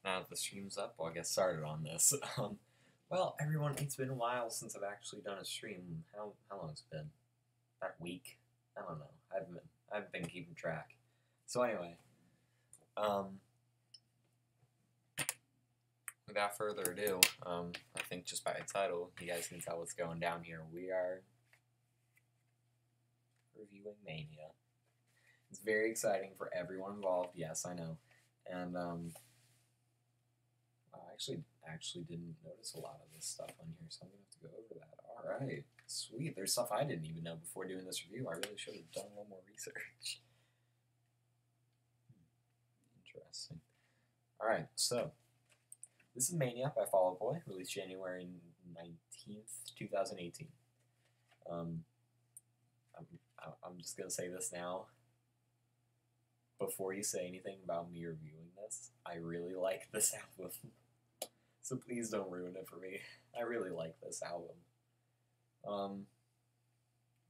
Now that the stream's up, I'll get started on this. Well, everyone, it's been a while since I've actually done a stream. How long it's been? About a week? I don't know. I haven't been keeping track. So anyway, um, without further ado, I think just by the title, you guys can tell what's going down here. We are reviewing Mania. It's very exciting for everyone involved. Yes, I know, and I actually didn't notice a lot of this stuff on here, so I'm gonna have to go over that. All right, sweet. There's stuff I didn't even know before doing this review. I really should have done a little more research. Interesting. All right, so this is Mania by Fall Out Boy, released January 19th, 2018. Um, I'm just gonna say this now. Before you say anything about me reviewing this, I really like this album. So please don't ruin it for me. I really like this album.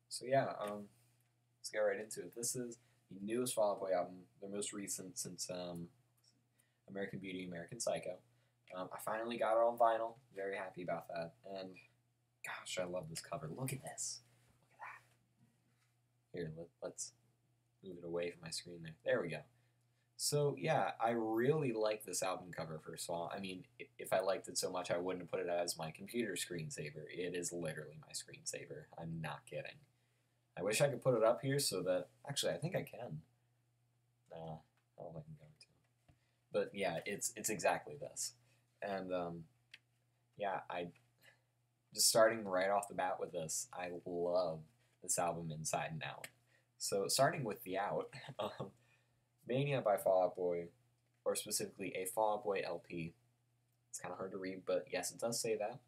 So yeah, let's get right into it. This is the newest Fall Out Boy album, the most recent since American Beauty, American Psycho. I finally got it on vinyl. Very happy about that. And gosh, I love this cover. Look at this. Look at that. Here, let's move it away from my screen there. There we go. So yeah, I really like this album cover, first of all. I mean, if I liked it so much, I wouldn't have put it as my computer screensaver. It is literally my screensaver. I'm not kidding. I wish I could put it up here so that... Actually, I think I can. I don't think I'm going to. But yeah, it's exactly this. And yeah, just starting right off the bat with this, I love this album inside and out. So starting with the out, Mania by Fall Out Boy, or specifically a Fall Out Boy LP. It's kind of hard to read, but yes, it does say that,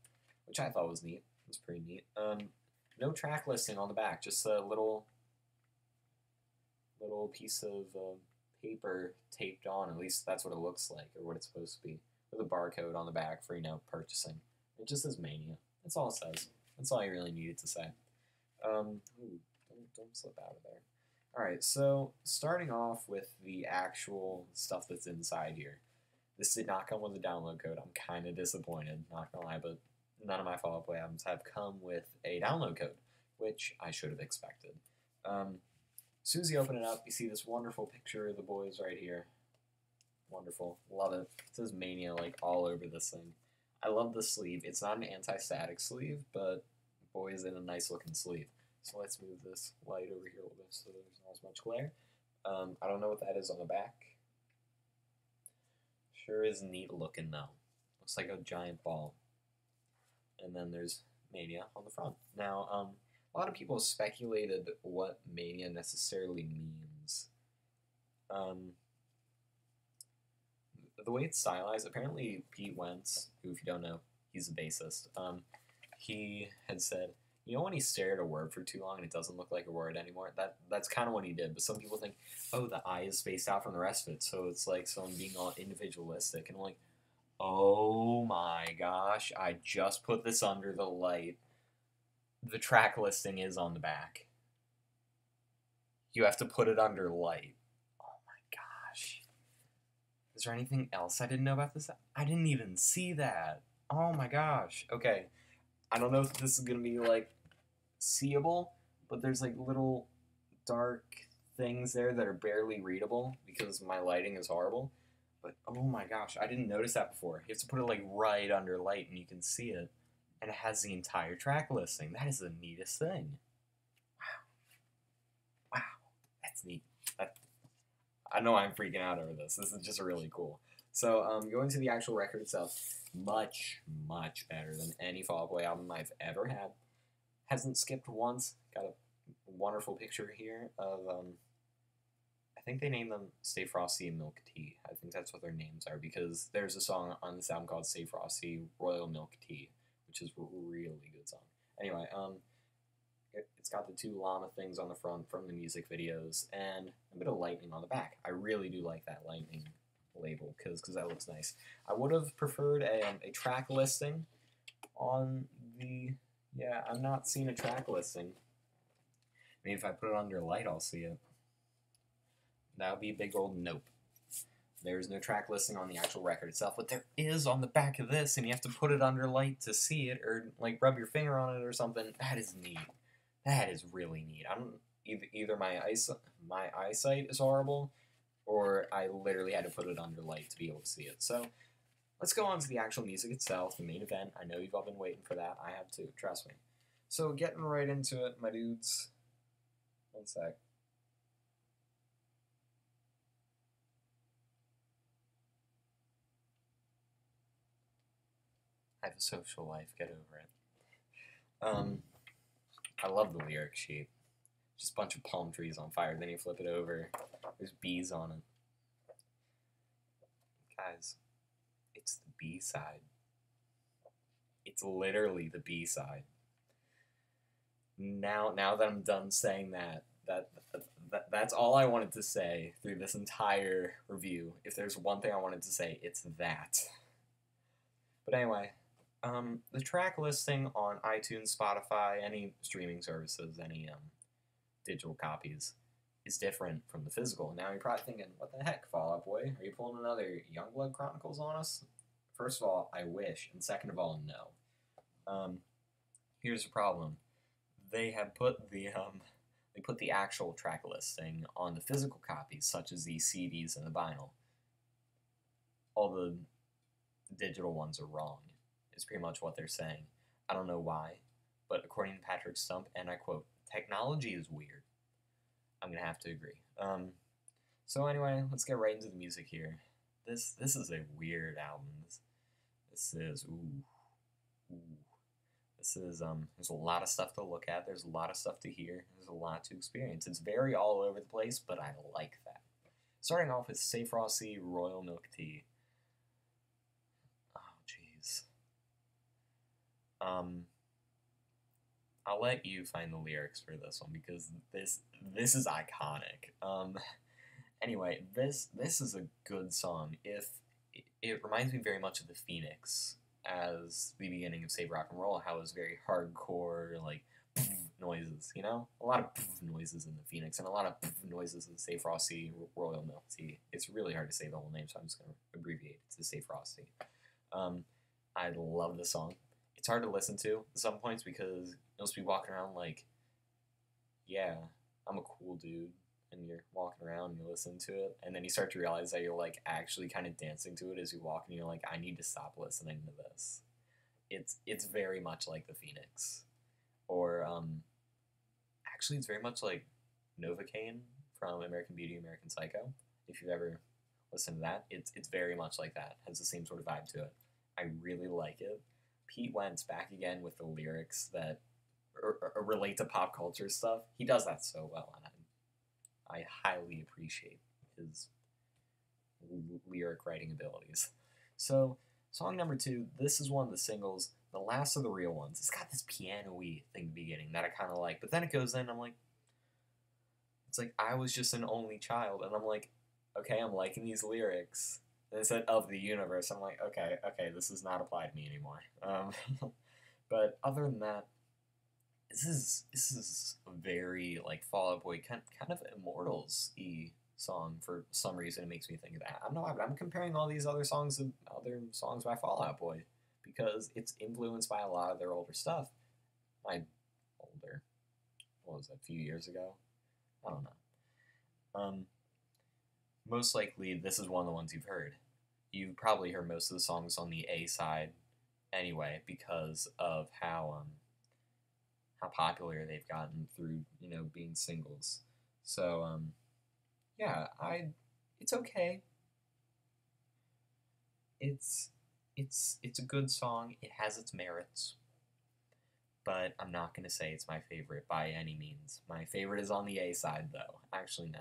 which I thought was neat. It was pretty neat. No track listing on the back, just a little piece of paper taped on. At least that's what it looks like, or what it's supposed to be, with a barcode on the back for purchasing. It just says Mania. That's all it says. That's all I really needed to say. Ooh, don't slip out of there. Alright, so starting off with the actual stuff that's inside here. This did not come with a download code. I'm kind of disappointed, not gonna lie, but none of my Fall Out Boy albums have come with a download code, which I should have expected. As soon as you open it up, you see this wonderful picture of the boys right here. Wonderful. Love it. It says Mania like all over this thing. I love the sleeve. It's not an anti-static sleeve, but boy is it a nice looking sleeve. So let's move this light over here a little bit so there's not as much glare. I don't know what that is on the back. Sure is neat looking though. Looks like a giant ball. And then there's Mania on the front. Now, a lot of people speculated what Mania necessarily means. The way it's stylized, apparently Pete Wentz, who if you don't know, he's a bassist, he had said, you know when you stare at a word for too long and it doesn't look like a word anymore? That's kind of what he did, but some people think, oh, the eye is spaced out from the rest of it, so it's like someone being all individualistic, and I'm like, oh my gosh, I just put this under the light. The track listing is on the back. You have to put it under light. Oh my gosh. Is there anything else I didn't know about this? I didn't even see that. Oh my gosh. Okay. I don't know if this is going to be, like, seeable, but there's, like, little dark things there that are barely readable because my lighting is horrible. But, oh my gosh, I didn't notice that before. You have to put it, like, right under light and you can see it. And it has the entire track listing. That is the neatest thing. Wow. Wow. That's neat. I know I'm freaking out over this. This is just really cool. So, going to the actual record itself, much, much better than any Fall Out Boy album I've ever had. Hasn't skipped once. Got a wonderful picture here of, I think they named them Stay Frosty and Milk Tea. I think that's what their names are, because there's a song on this album called Stay Frosty, Royal Milk Tea, which is a really good song. Anyway, it's got the two llama things on the front from the music videos, and a bit of lightning on the back. I really do like that lightning label, because that looks nice. I would have preferred a track listing on the... Yeah, I'm not seeing a track listing. Maybe if I put it under light, I'll see it. That would be a big old nope. There's no track listing on the actual record itself, but there is on the back of this, and you have to put it under light to see it, or like rub your finger on it or something. That is neat. That is really neat. I don't either my eyesight is horrible, or I literally had to put it under light to be able to see it. So let's go on to the actual music itself, the main event. I know you've all been waiting for that. I have too, trust me. So getting right into it, my dudes. One sec. I have a social life, get over it. I love the lyric sheet. Just a bunch of palm trees on fire. Then you flip it over. There's bees on it. Guys, it's the B side. It's literally the B side. Now that I'm done saying that's all I wanted to say through this entire review. If there's one thing I wanted to say, it's that. But anyway, the track listing on iTunes, Spotify, any streaming services, any digital copies is different from the physical. Now you're probably thinking, what the heck, Fall Out Boy? Are you pulling another Youngblood Chronicles on us? First of all, I wish, and second of all, no. Here's the problem. They have put the actual track listing on the physical copies, such as the CDs and the vinyl. All the digital ones are wrong, is pretty much what they're saying. I don't know why, but according to Patrick Stump, and I quote, technology is weird. I'm gonna have to agree. So anyway, let's get right into the music here. This is a weird album. This is This is there's a lot of stuff to look at. There's a lot of stuff to hear. There's a lot to experience. It's very all over the place, but I like that. Starting off with Say Frosty Royal Milk Tea. Oh jeez. I'll let you find the lyrics for this one because this is iconic. Anyway, this is a good song. It reminds me very much of the Phoenix as the beginning of Save Rock and Roll, how it was very hardcore, like noises, you know? A lot of noises in the Phoenix and a lot of noises in Say Frosty Royal Milk Tea. It's really hard to say the whole name, so I'm just going to abbreviate it to Say Frosty. I love the song. It's hard to listen to at some points because you'll just be walking around like, yeah, I'm a cool dude, and you're walking around and you listen to it, and then you start to realize that you're like actually kind of dancing to it as you walk, and you're like, I need to stop listening to this. It's very much like the Phoenix, or actually it's very much like Novocaine from American Beauty, American Psycho. If you've ever listened to that, it's very much like that. It has the same sort of vibe to it. I really like it. Pete Wentz back again with the lyrics that relate to pop culture stuff. He does that so well, and I highly appreciate his lyric writing abilities. So, song number 2, this is one of the singles, the last of the real ones. It's got this piano-y thing beginning that I kind of like, but then it goes in, I'm like, it's like, I was just an only child, and I'm like, okay, I'm liking these lyrics. And it said, of the universe. I'm like, okay, this does not apply to me anymore. But other than that, this is a very, like, Fall Out Boy, kind of Immortals-y song. For some reason, it makes me think of that. I don't know why, but I'm comparing all these other songs by Fall Out Boy because it's influenced by a lot of their older stuff. What was that, a few years ago? I don't know. Most likely, this is one of the ones you've heard. You've probably heard most of the songs on the A side anyway because of how popular they've gotten through, being singles. So, yeah, it's okay. It's a good song. It has its merits. But I'm not going to say it's my favorite by any means. My favorite is on the A side, though. Actually, no.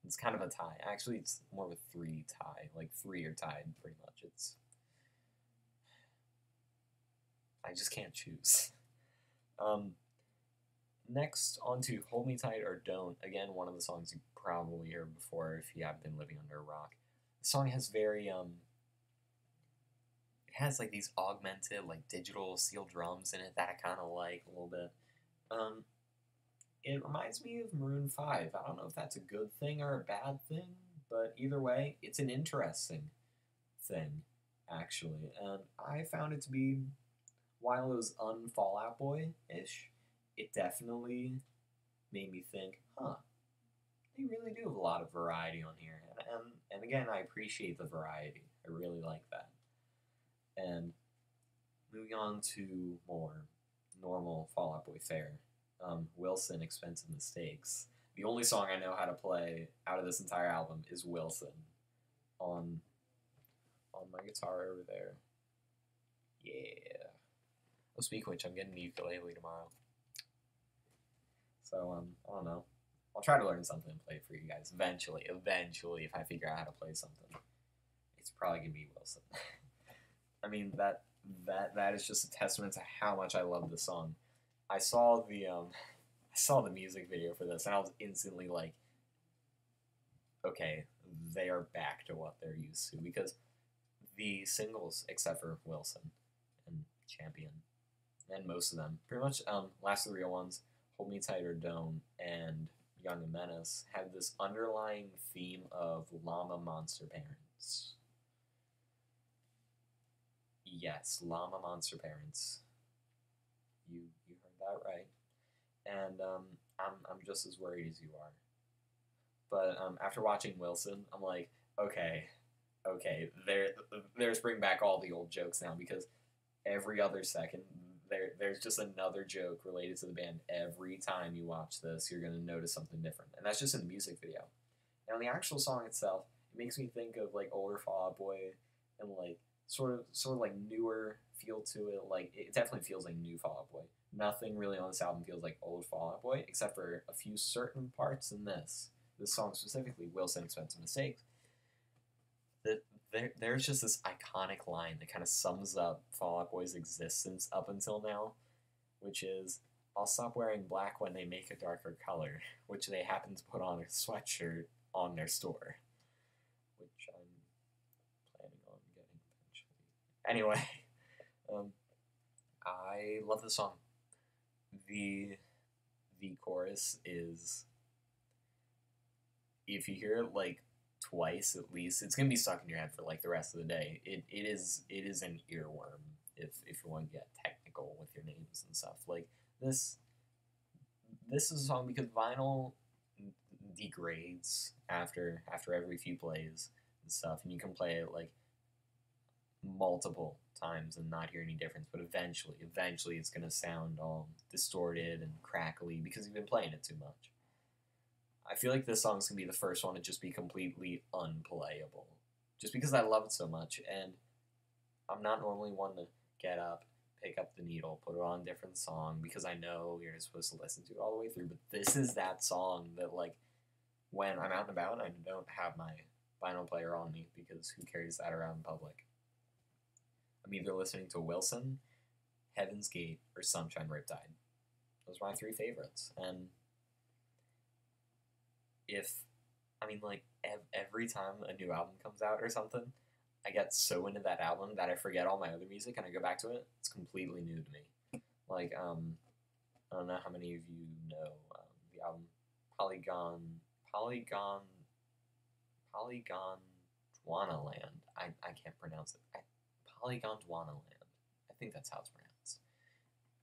It's kind of a tie. Actually, it's more of a 3 tie. Like, 3 are tied, pretty much. I just can't choose. Next, on to Hold Me Tight or Don't. Again, one of the songs you probably heard before if you have been living under a rock. The song has very, it has, like, these augmented, like, digital steel drums in it that I kind of like a little bit. It reminds me of Maroon 5. I don't know if that's a good thing or a bad thing, But either way, it's an interesting thing, actually. And I found it to be, while it was un-Fall Out Boy-ish, it definitely made me think, huh, they really do have a lot of variety on here. And again, I appreciate the variety. I really like that. And moving on to more normal Fall Out Boy fare, Wilson, Expensive Mistakes. The only song I know how to play out of this entire album is Wilson on my guitar over there. Yeah. Oh, speaking of which, I'm getting the ukulele tomorrow. So, I don't know. I'll try to learn something and play it for you guys eventually, if I figure out how to play something. It's probably going to be Wilson. I mean, that is just a testament to how much I love this song. I saw the music video for this, and I was instantly like, okay, they are back to what they're used to, because the singles, except for Wilson and Champion, and most of them, pretty much, last of the real ones, Hold Me Tight or Don't, and Young and Menace, have this underlying theme of llama monster parents. Yes, llama monster parents. You heard that right. And I'm just as worried as you are. But after watching Wilson, I'm like, okay, there's bring back all the old jokes now, because every other second there's just another joke related to the band. Every time you watch this, you're gonna notice something different, and that's just in the music video. Now, the actual song itself, it makes me think of like older Fall Out Boy, and like sort of like newer feel to it. Like, it definitely feels like new Fall Out Boy. Nothing really on this album feels like old Fall Out Boy, except for a few certain parts in this song specifically, Wilson, Expensive Mistakes. There's just this iconic line that kind of sums up Fall Out Boy's existence up until now, which is, I'll stop wearing black when they make a darker color, which they happen to put on a sweatshirt on their store, which I'm planning on getting eventually. Anyway, I love the song. The chorus is, if you hear it like twice at least, it's gonna be stuck in your head for like the rest of the day. It is an earworm if you want to get technical with your names and stuff. Like, this is a song because vinyl degrades after every few plays and stuff, and you can play it like multiple times and not hear any difference, but eventually it's gonna sound all distorted and crackly because you've been playing it too much. I feel like this song's gonna be the first one to just be completely unplayable, just because I love it so much. And I'm not normally one to get up, pick up the needle, put it on a different song, because I know you're supposed to listen to it all the way through. But this is that song that, like, when I'm out and about, I don't have my vinyl player on me, because who carries that around in public? I'm either listening to Wilson, Heaven's Gate, or Sunshine Riptide. Those are my three favorites. And every time a new album comes out or something, I get so into that album that I forget all my other music and I go back to it. It's completely new to me. Like, I don't know how many of you know the album Polygon Dwanaland. I can't pronounce it. Polygon Dwanaland. I think that's how it's pronounced.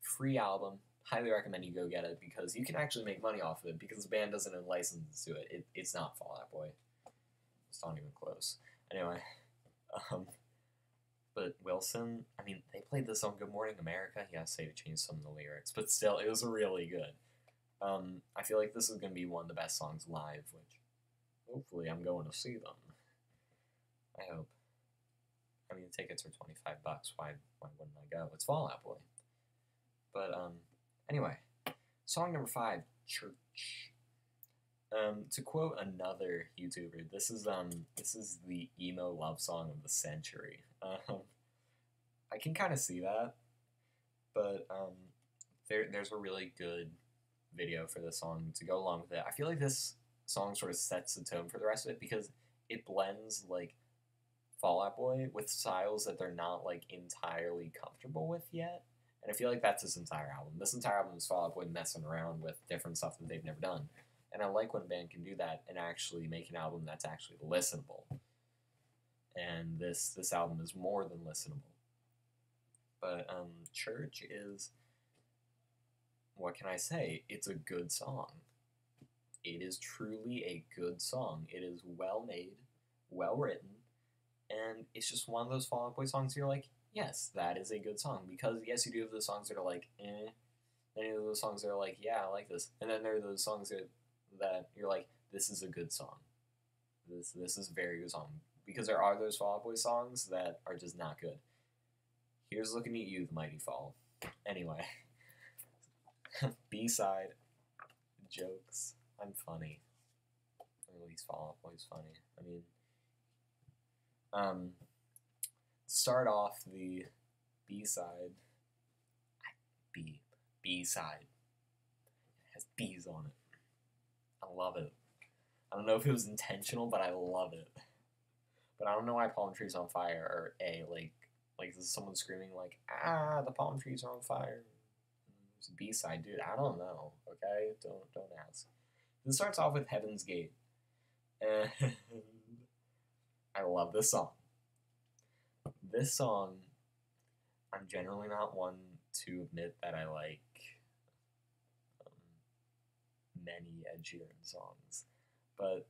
Free album. Highly recommend you go get it, because you can actually make money off of it, because the band doesn't have license to it. It's not Fall Out Boy. It's not even close. Anyway, but Wilson, I mean, they played this on Good Morning America. Yes, they changed some of the lyrics, but still, it was really good. I feel like this is going to be one of the best songs live, which hopefully I'm going to see them. I hope. I mean, the tickets are $25. Why wouldn't I go? It's Fall Out Boy. But, anyway, song number 5, Church. To quote another YouTuber, this is the emo love song of the century. I can kind of see that, but there's a really good video for this song to go along with it. I feel like this song sort of sets the tone for the rest of it, because it blends like Fall Out Boy with styles that they're not like entirely comfortable with yet. And I feel like that's this entire album. This entire album is Fall Out Boy messing around with different stuff that they've never done. And I like when a band can do that and actually make an album that's actually listenable. And this album is more than listenable. But Church is, what can I say? It's a good song. It is truly a good song. It is well made, well written, and it's just one of those Fall Out Boy songs you're like, yes, that is a good song. Because yes, you do have those songs that are like, eh. Then you have those songs that are like, yeah, I like this. And then there are those songs that you're like, this is a good song. This is a very good song. Because there are those Fall Out Boy songs that are just not good. Here's Looking at You, The Mighty Fall. Anyway. B-side. Jokes. I'm funny. Or at least Fall Out Boy's funny. I mean, start off the B-side. B-side. It has B's on it. I love it. I don't know if it was intentional, but I love it. But I don't know why Palm Trees on Fire are A. Like this is someone screaming like, ah, the palm trees are on fire. It's a B-side, dude. I don't know. Okay, don't ask. This starts off with Heaven's Gate, and I love this song. This song, I'm generally not one to admit that I like many Ed Sheeran songs, but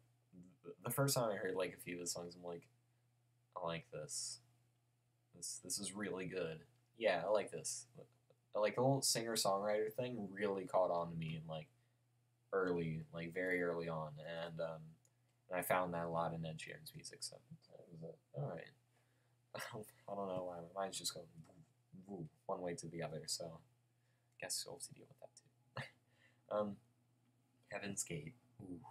the first time I heard like a few of his songs, I'm like, I like this. This is really good. Yeah, I like this. Like the whole singer-songwriter thing really caught on to me in like very early on, and I found that a lot in Ed Sheeran's music. So it was all right. I don't know why my mind's just going one way to the other. So I guess you'll have to deal with that too. Heaven's Gate. Ooh,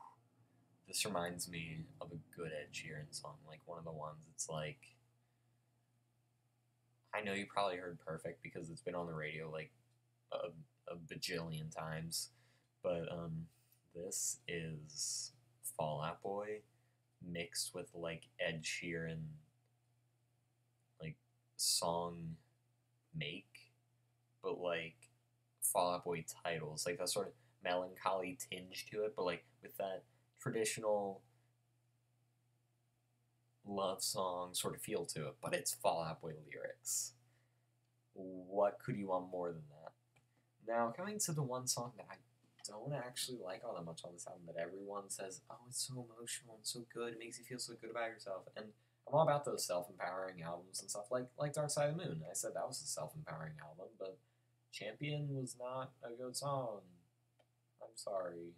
this reminds me of a good Ed Sheeran song, like one of the ones. It's like, I know you probably heard Perfect because it's been on the radio like a bajillion times, but this is Fall Out Boy mixed with like Ed Sheeran like song make, but like Fall Out Boy titles, like that sort of melancholy tinge to it, but like with that traditional love song sort of feel to it, but it's Fall Out Boy lyrics. What could you want more than that? Now, coming to the one song that I don't actually like all that much on this album, that everyone says, oh, it's so emotional and so good, it makes you feel so good about yourself, and I'm all about those self-empowering albums and stuff, like Dark Side of the Moon. I said that was a self-empowering album, but Champion was not a good song. I'm sorry.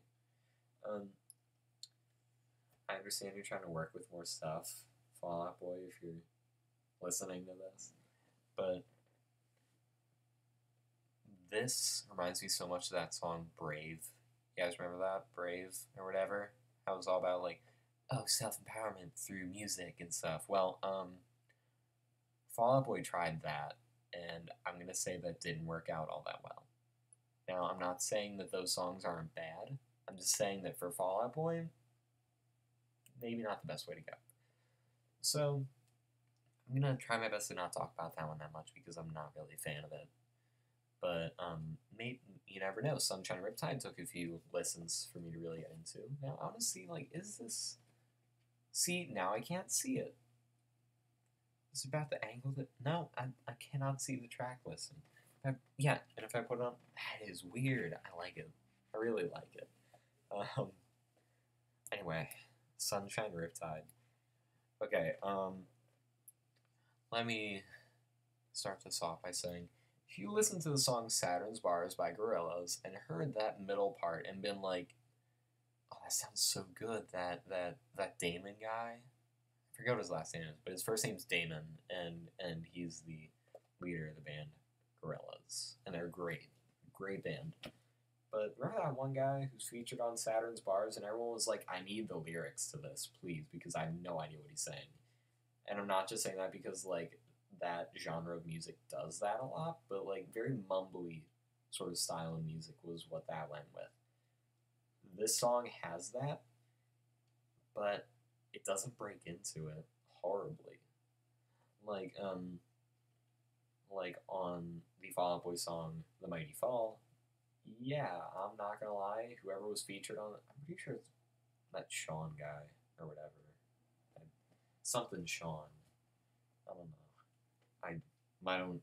I understand you're trying to work with more stuff, Fall Out Boy, if you're listening to this, but this reminds me so much of that song Brave. You guys remember that? Brave or whatever? How it was all about like, oh, self-empowerment through music and stuff. Well, Fall Out Boy tried that, and I'm going to say that didn't work out all that well. Now, I'm not saying that those songs aren't bad. I'm just saying that for Fall Out Boy, maybe not the best way to go. So, I'm going to try my best to not talk about that one that much because I'm not really a fan of it. But maybe, you never know. Sunshine Riptide took a few listens for me to really get into. Now, I want to see, like, is this... See, now I can't see it. It's about the angle that... No, I cannot see the track listen. Yeah, and if I put it on... That is weird. I like it. I really like it. Anyway, Sunshine Riptide. Okay, let me start this off by saying, if you listen to the song Saturn's Bars by Gorillaz and heard that middle part and been like, oh, that sounds so good, that Damon guy, I forget what his last name is, but his first name's Damon, and he's the leader of the band Gorillaz, and they're great band. But remember that one guy who's featured on Saturn's Bars, and everyone was like, I need the lyrics to this, please, because I have no idea what he's saying. And I'm not just saying that because, like, that genre of music does that a lot, but, like, very mumbly sort of style of music was what that went with. This song has that, but it doesn't break into it horribly. Like on the Fall Out Boy song, The Mighty Fall, yeah, I'm not gonna lie. Whoever was featured on it, I'm pretty sure it's that Sean guy or whatever. Something Sean. I don't know.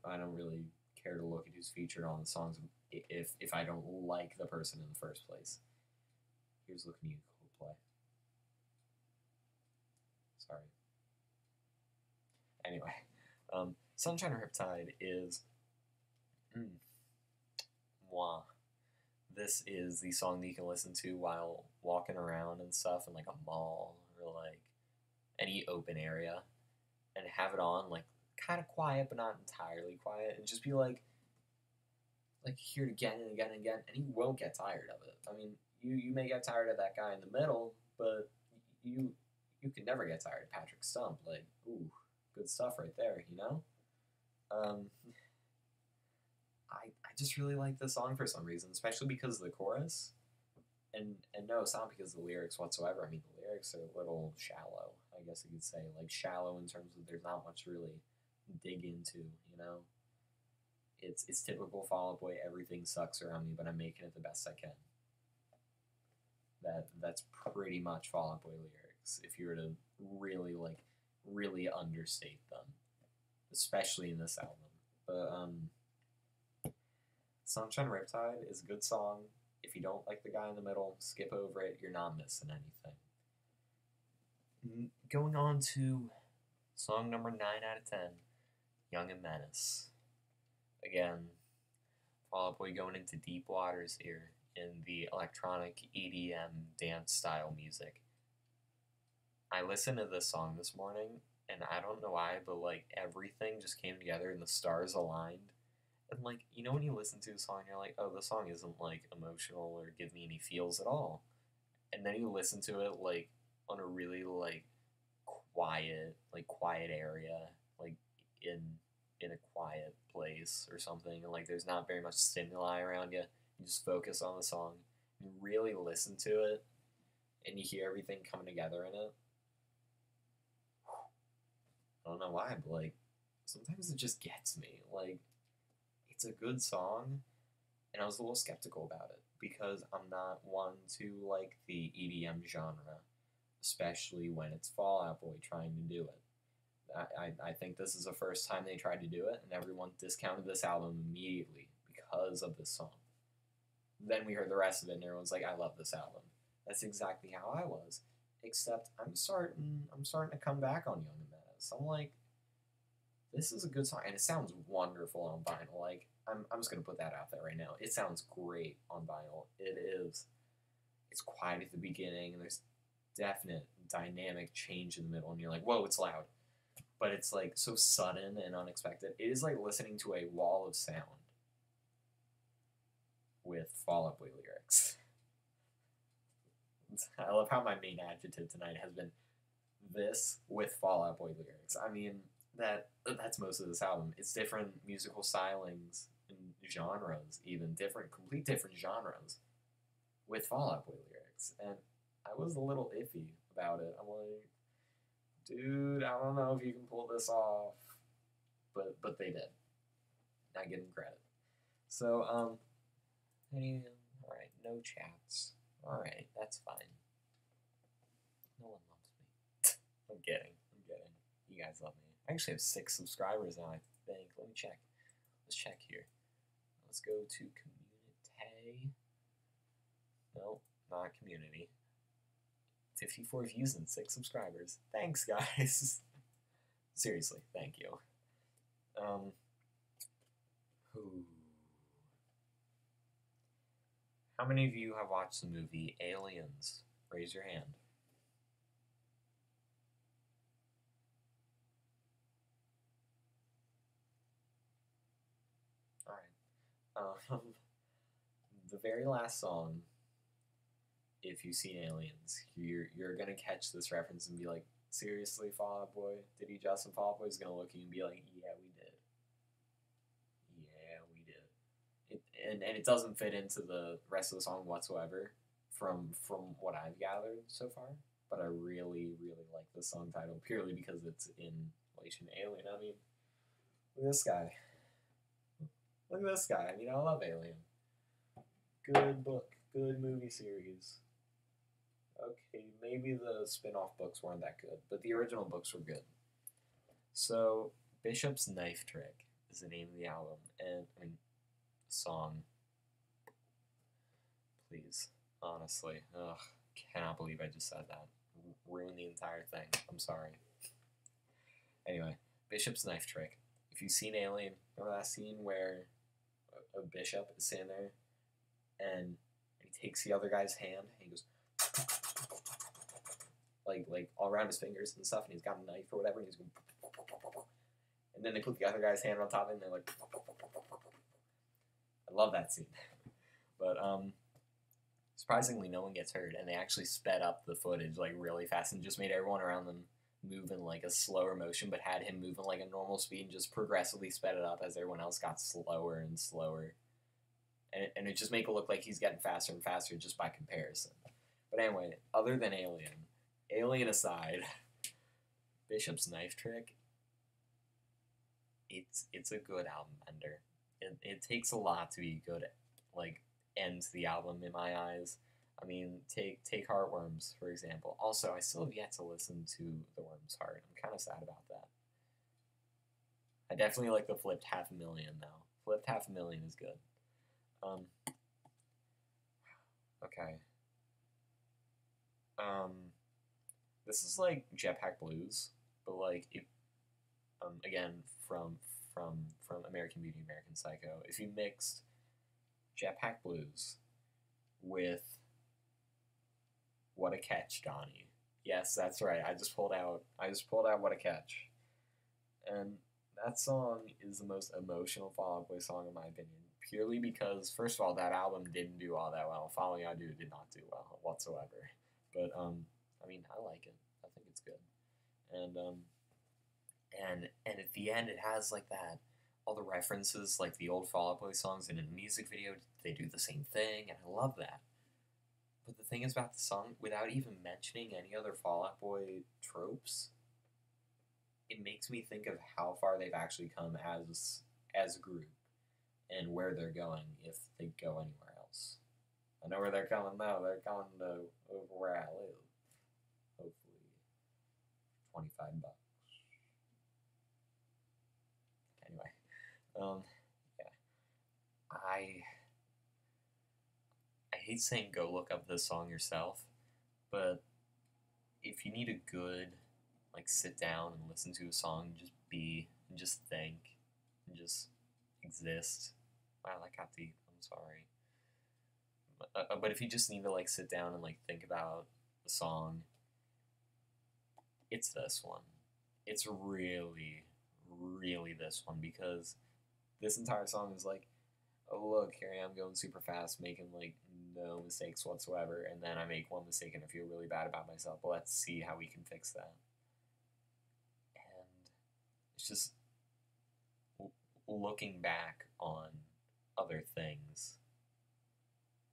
I don't really care to look at who's featured on the songs if I don't like the person in the first place. Here's looking at you, Coldplay. Sorry. Anyway, Sunshine Riptide is moi. This is the song that you can listen to while walking around and stuff in like a mall or like any open area, and have it on like kind of quiet but not entirely quiet, and just be like hear it again and again and again, and you won't get tired of it. I mean, you may get tired of that guy in the middle, but you you can never get tired of Patrick Stump. Like, ooh, good stuff right there, you know. Um, I just really like this song for some reason, especially because of the chorus. And no, it's not because of the lyrics whatsoever. I mean, the lyrics are a little shallow, I guess you could say, like shallow in terms of there's not much to really dig into. You know, it's typical Fall Out Boy. Everything sucks around me, but I'm making it the best I can. That's pretty much Fall Out Boy lyrics. If you were to really really understate them, especially in this album. But Sunshine Riptide is a good song. If you don't like the guy in the middle, skip over it. You're not missing anything. Going on to song number 9 out of 10, Young and Menace. Again, Fall Out Boy going into deep waters here in the electronic EDM dance style music. I listened to this song this morning, and I don't know why, but like everything just came together and the stars aligned. And like, you know when you listen to a song, you're like, oh, the song isn't like emotional or give me any feels at all. And then you listen to it like on a really quiet area, like in in a quiet place or something, and like there's not very much stimuli around you. You just focus on the song, you really listen to it, and you hear everything coming together in it. I don't know why, but like sometimes it just gets me. Like it's a good song, and I was a little skeptical about it because I'm not one to like the EDM genre, especially when it's Fall Out Boy trying to do it. I think this is the first time they tried to do it, and everyone discounted this album immediately because of this song. Then we heard the rest of it, and everyone's like, "I love this album." That's exactly how I was, except I'm starting to come back on Young and Menace. I'm like, this is a good song, and it sounds wonderful on vinyl. Like, I'm just gonna put that out there right now. It sounds great on vinyl. It is. It's quiet at the beginning, and there's definite dynamic change in the middle, and you're like, whoa, it's loud. But it's like so sudden and unexpected. It is like listening to a wall of sound with Fall Out Boy lyrics. I love how my main adjective tonight has been this with Fall Out Boy lyrics. I mean, that's most of this album. It's different musical stylings and genres, even complete different genres with Fall Out Boy lyrics. And I was a little iffy about it. I'm like, dude, I don't know if you can pull this off, but they did. I give them credit. So all right, no chats. All right, that's fine. No one loves me. I'm kidding. I'm kidding. You guys love me. I actually have 6 subscribers now, I think. Let me check. Let's check here. Let's go to community. No, not community. 54 views and 6 subscribers. Thanks, guys. Seriously, thank you. Who? How many of you have watched the movie Aliens? Raise your hand. All right. The very last song, if you've seen Aliens, you're gonna catch this reference and be like, seriously, Fall Out Boy? Did he Justin Fall Out Boy is gonna look at you and be like, yeah, we did. Yeah, we did. And it doesn't fit into the rest of the song whatsoever, from what I've gathered so far. But I really really like the song title purely because it's in relation to Alien. I mean, look at this guy. Look at this guy. I mean, I love Alien. Good book, good movie series. Okay, maybe the spin-off books weren't that good, but the original books were good. So, Bishop's Knife Trick is the name of the album, and I mean, song. Please, honestly, ugh, cannot believe I just said that. Ruined the entire thing. I'm sorry. Anyway, Bishop's Knife Trick. If you've seen Alien, remember that scene where a bishop is sitting there and he takes the other guy's hand and he goes like all around his fingers and stuff, and he's got a knife or whatever, and he's going, and then they put the other guy's hand on top of it, and they're like, I love that scene. But surprisingly, no one gets hurt, and they actually sped up the footage like really fast and just made everyone around them move in like a slower motion, but had him move in like a normal speed and just progressively sped it up as everyone else got slower and slower. And it just make it look like he's getting faster and faster just by comparison. But anyway, other than Alien aside, Bishop's Knife Trick, it's a good album ender. It takes a lot to be good, like, end the album in my eyes. I mean, take Heartworms, for example. Also, I still have yet to listen to The Worm's Heart. I'm kind of sad about that. I definitely like the Flipped Half a Million, though. Flipped Half a Million is good. Okay. This is like Jetpack Blues, but like it, again from American Beauty, American Psycho. If you mixed Jetpack Blues with What a Catch, Donnie. Yes, that's right. I just pulled out What a Catch. And that song is the most emotional Fall Out Boy song in my opinion. Purely because, first of all, that album didn't do all that well. Following I Do did not do well whatsoever. But I mean, I like it. I think it's good. And at the end, it has like that, all the references, like the old Fall Out Boy songs, and in the music video, they do the same thing, and I love that. But the thing is about the song, without even mentioning any other Fall Out Boy tropes, it makes me think of how far they've actually come as a group, and where they're going if they go anywhere else. I know where they're coming now. They're coming to over where I live. Hopefully, $25. Anyway, yeah, I hate saying go look up this song yourself, but if you need a good, like, sit down and listen to a song and just be, and just think, and just exist. Wow, that got deep. I'm sorry. But if you just need to, like, sit down and, like, think about the song, it's this one. It's really, really this one, because this entire song is like, oh, look, here I am going super fast, making, like, no mistakes whatsoever, and then I make one mistake and I feel really bad about myself, but let's see how we can fix that. And it's just looking back on other things,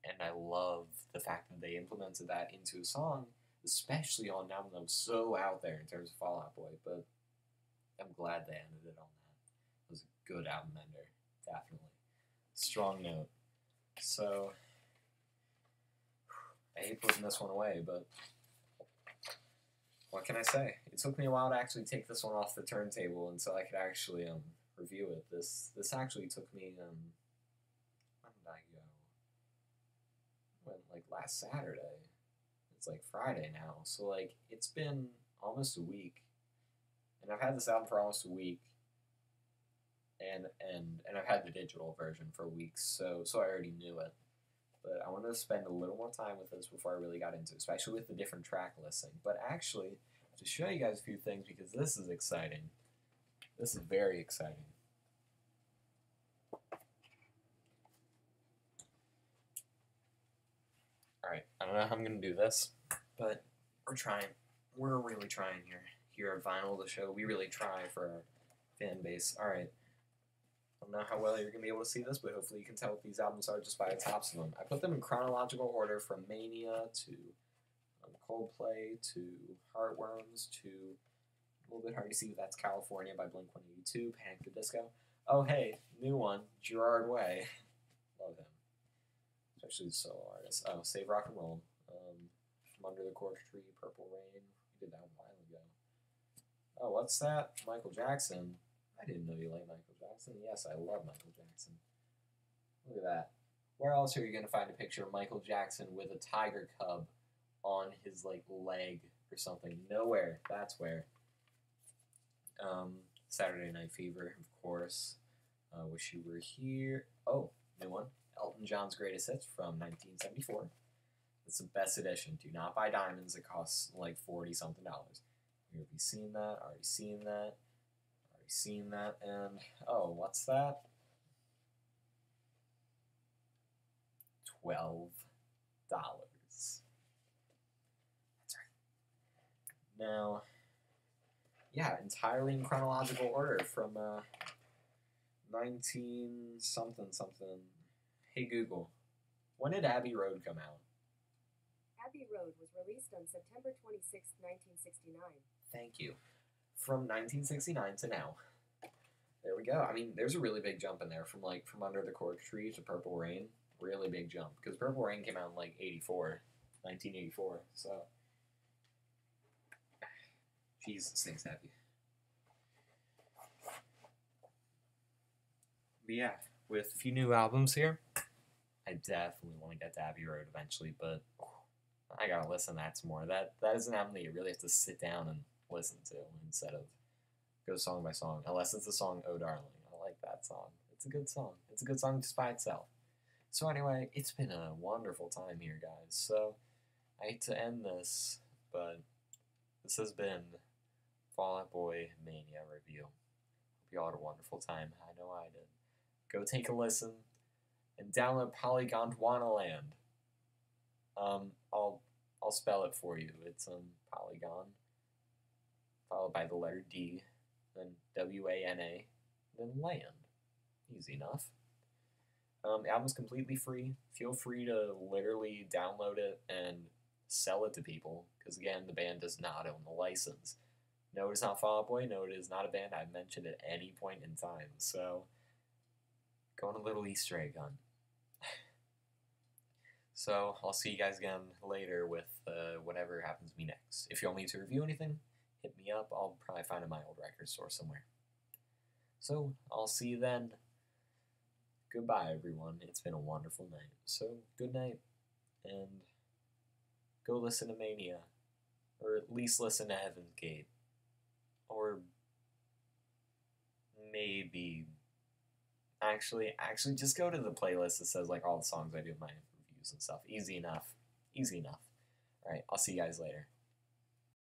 and I love the fact that they implemented that into a song, especially on an album that was so out there in terms of Fall Out Boy, but I'm glad they ended it on that. It was a good album ender, definitely. Strong note. So, I hate putting this one away, but what can I say? It took me a while to actually take this one off the turntable until I could actually review it. This actually took me when did I go? Went like last Saturday. It's like Friday now, so like it's been almost a week, and I've had this album for almost a week, and I've had the digital version for weeks, so I already knew it. But I wanted to spend a little more time with this before I really got into it, especially with the different track listing. But actually, to show you guys a few things, because this is exciting. This is very exciting. Alright, I don't know how I'm going to do this, but we're trying. We're really trying here at Vinyl, the show. We really try for our fan base. Alright. I don't know how well you're going to be able to see this, but hopefully you can tell what these albums are just by the tops of them. I put them in chronological order from Mania to Coldplay to Heartworms to, a little bit hard to see, but that's California by Blink-182, Panic! At the Disco. Oh, hey, new one, Gerard Way. Love him. Actually, solo artist. Oh, Save Rock and Roll. From Under the Cork Tree, Purple Rain. We did that a while ago. Oh, what's that? Michael Jackson. I didn't know you liked Michael Jackson. Yes, I love Michael Jackson. Look at that. Where else are you gonna find a picture of Michael Jackson with a tiger cub on his like leg or something? Nowhere. That's where. Saturday Night Fever, of course. Wish You Were Here. Oh, new one. Elton John's Greatest Hits from 1974. It's the best edition. Do not buy diamonds. It costs like 40 something dollars. Have you seen that? Already seen that. Already seen that. And oh, what's that? $12. That's right. Now, yeah, entirely in chronological order from 19 something something. Hey Google, when did Abbey Road come out? Abbey Road was released on September 26, 1969. Thank you. From 1969 to now. There we go. I mean, there's a really big jump in there from Under the Cork Tree to Purple Rain. Really big jump because Purple Rain came out in like 1984. So, Jesus, things happy. But yeah, with a few new albums here, I definitely want to get to Abbey Road eventually, but I gotta listen to that some more. That is an album that you really have to sit down and listen to instead of go song by song, unless it's the song Oh Darling. I like that song. It's a good song. It's a good song just by itself. So anyway, it's been a wonderful time here, guys. So I hate to end this, but this has been Fall Out Boy Mania Review. Hope you all had a wonderful time. I know I did. Go take a listen and download Polygon Land. I'll spell it for you. It's Polygon, followed by the letter D, then WANA, then land. Easy enough. The album's completely free. Feel free to literally download it and sell it to people, because again, the band does not own the license. No, it is not Fall Out Boy. No, it is not a band I've mentioned at any point in time. So, going a little Easter egg hunt. So, I'll see you guys again later with whatever happens to me next. If you want me to review anything, hit me up. I'll probably find it in my old record store somewhere. So, I'll see you then. Goodbye, everyone. It's been a wonderful night. So, good night, and go listen to Mania. Or at least listen to Heaven's Gate. Or maybe... Actually, just go to the playlist that says, like, all the songs I do in my reviews and stuff. Easy enough. Easy enough. Alright, I'll see you guys later.